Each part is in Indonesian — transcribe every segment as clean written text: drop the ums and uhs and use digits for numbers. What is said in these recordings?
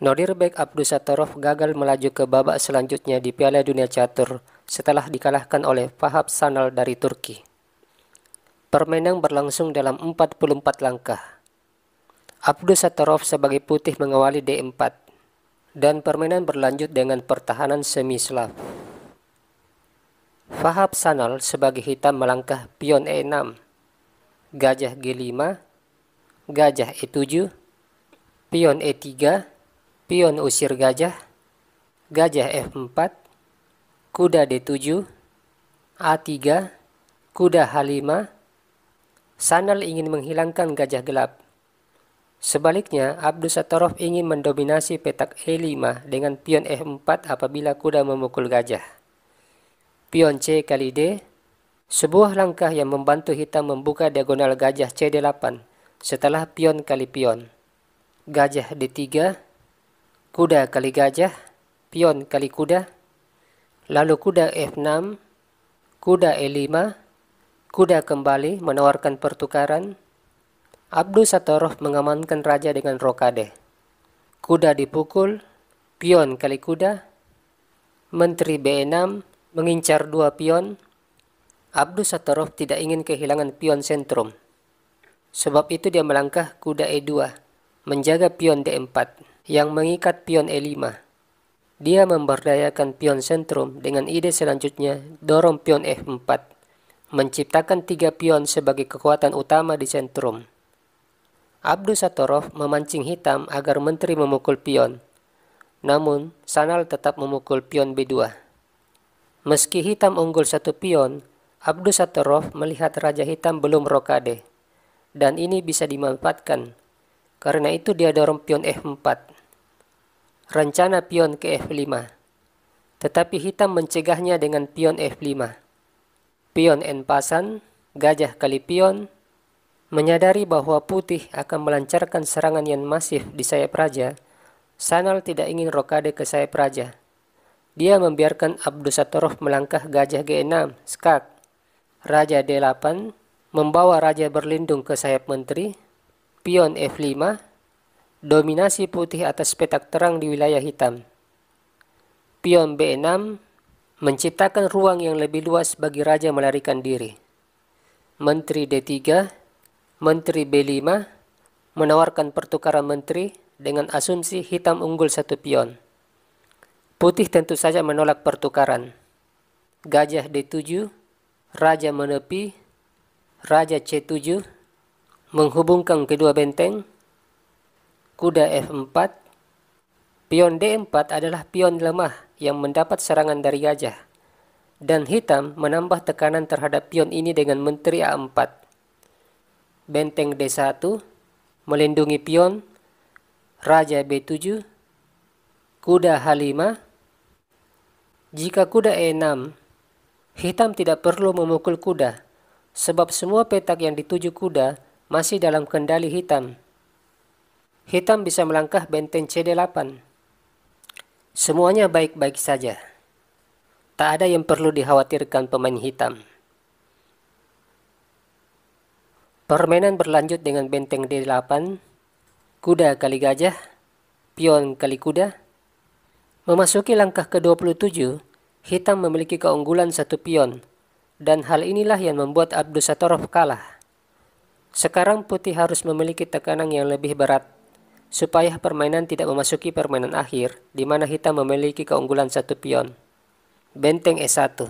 Nodirbek Abdusattorov gagal melaju ke babak selanjutnya di Piala Dunia Catur setelah dikalahkan oleh Vahap Sanal dari Turki. Permainan berlangsung dalam 44 langkah. Abdusattorov sebagai putih mengawali D4, dan permainan berlanjut dengan pertahanan semi-Slav. Vahap Sanal sebagai hitam melangkah pion E6, gajah G5, gajah E7, pion E3, pion usir gajah, gajah F4, kuda D7, A3, kuda H5. Sanal ingin menghilangkan gajah gelap. Sebaliknya, Abdusattorov ingin mendominasi petak E5 dengan pion F4 apabila kuda memukul gajah. Pion C kali D, sebuah langkah yang membantu hitam membuka diagonal gajah CD8 setelah pion kali pion. Gajah D3, kuda kali gajah, pion kali kuda, lalu kuda F6, kuda E5, kuda kembali menawarkan pertukaran. Abdusattorov mengamankan raja dengan rokade. Kuda dipukul, pion kali kuda, menteri B6 mengincar dua pion. Abdusattorov tidak ingin kehilangan pion sentrum. Sebab itu dia melangkah kuda E2, menjaga pion D4 yang mengikat pion E5. Dia memberdayakan pion sentrum dengan ide selanjutnya dorong pion F4, menciptakan 3 pion sebagai kekuatan utama di sentrum. Abdusattorov memancing hitam agar menteri memukul pion, namun Sanal tetap memukul pion B2. Meski hitam unggul 1 pion, Abdusattorov melihat raja hitam belum rokade, dan ini bisa dimanfaatkan. Karena itu dia dorong pion F4. Rencana pion ke F5, tetapi hitam mencegahnya dengan pion F5. Pion N pasan, gajah kali pion. Menyadari bahwa putih akan melancarkan serangan yang masif di sayap raja, Sanal tidak ingin rokade ke sayap raja. Dia membiarkan Abdusattorov melangkah gajah G6, skak. Raja D8, membawa raja berlindung ke sayap menteri. Pion F5, dominasi putih atas petak terang di wilayah hitam. Pion B6 menciptakan ruang yang lebih luas bagi raja melarikan diri. Menteri D3, menteri B5 menawarkan pertukaran menteri dengan asumsi hitam unggul 1 pion. Putih tentu saja menolak pertukaran. Gajah D7, raja menepi, raja C7 menghubungkan kedua benteng. Kuda F4, pion D4 adalah pion lemah yang mendapat serangan dari gajah, dan hitam menambah tekanan terhadap pion ini dengan menteri A4. Benteng D1, melindungi pion, raja B7, kuda H5. Jika kuda E6, hitam tidak perlu memukul kuda, sebab semua petak yang dituju kuda masih dalam kendali hitam. Hitam bisa melangkah benteng CD8. Semuanya baik-baik saja. Tak ada yang perlu dikhawatirkan pemain hitam. Permainan berlanjut dengan benteng D8, kuda kali gajah, pion kali kuda. Memasuki langkah ke-27, hitam memiliki keunggulan 1 pion, dan hal inilah yang membuat Abdusattorov kalah. Sekarang putih harus memiliki tekanan yang lebih berat, supaya permainan tidak memasuki permainan akhir, di mana hitam memiliki keunggulan 1 pion. Benteng E1,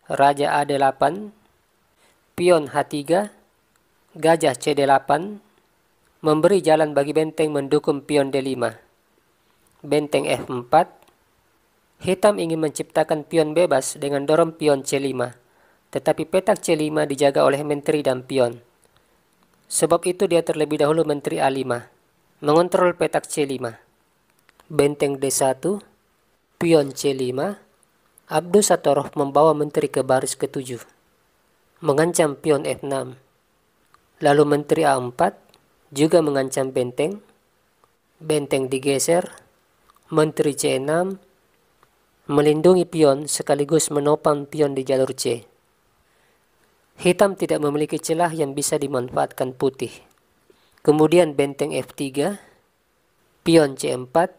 raja A8, pion H3, gajah CD8, memberi jalan bagi benteng mendukung pion D5. Benteng F4, hitam ingin menciptakan pion bebas dengan dorong pion C5, tetapi petak C5 dijaga oleh menteri dan pion. Sebab itu dia terlebih dahulu menteri A5, mengontrol petak C5. Benteng D1, pion C5, Abdusattorov membawa menteri ke baris ke-7, mengancam pion F6. Lalu menteri A4 juga mengancam benteng. Benteng digeser, menteri C6 melindungi pion sekaligus menopang pion di jalur C. Hitam tidak memiliki celah yang bisa dimanfaatkan putih. Kemudian benteng F3, pion C4,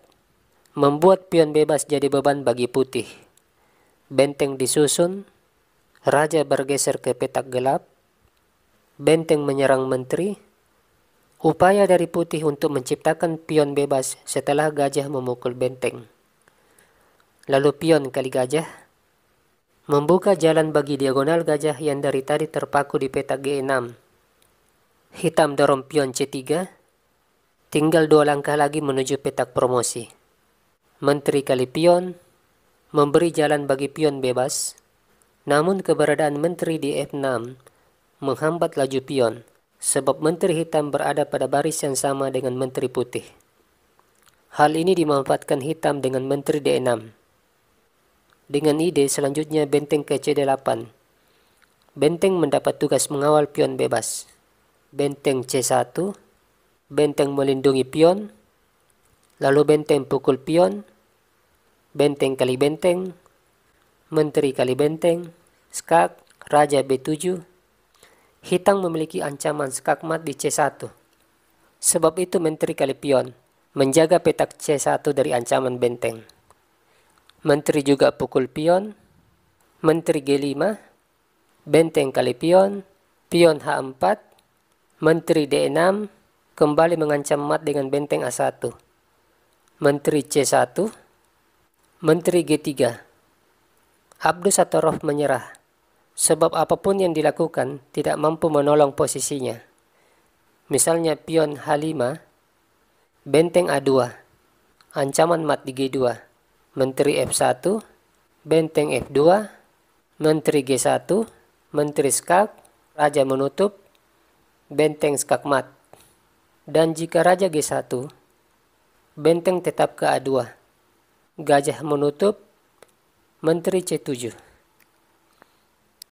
Membuat pion bebas jadi beban bagi putih. Benteng disusun, raja bergeser ke petak gelap, benteng menyerang menteri, upaya dari putih untuk menciptakan pion bebas setelah gajah memukul benteng. Lalu pion kali gajah, membuka jalan bagi diagonal gajah yang dari tadi terpaku di petak G6. Hitam dorong pion C3, tinggal 2 langkah lagi menuju petak promosi. Menteri kali pion, memberi jalan bagi pion bebas, namun keberadaan menteri di F6 menghambat laju pion, sebab menteri hitam berada pada baris yang sama dengan menteri putih. Hal ini dimanfaatkan hitam dengan menteri D6. Dengan ide selanjutnya benteng ke C8. Benteng mendapat tugas mengawal pion bebas. Benteng C1, benteng melindungi pion, lalu benteng pukul pion, benteng kali benteng, menteri kali benteng, skak, raja B7. Hitam memiliki ancaman skak mat di C1. Sebab itu menteri kali pion, menjaga petak C1 dari ancaman benteng. Menteri juga pukul pion, menteri G5, benteng kali pion, pion H4, menteri D6, kembali mengancam mat dengan benteng A1. Menteri C1, menteri G3. Abdus Satorov menyerah, sebab apapun yang dilakukan tidak mampu menolong posisinya. Misalnya pion H5, benteng A2, ancaman mat di G2. Menteri F1, benteng F2, menteri G1, menteri skak, raja menutup, benteng skak mat. Dan jika raja G1, benteng tetap ke A2, gajah menutup, menteri C7.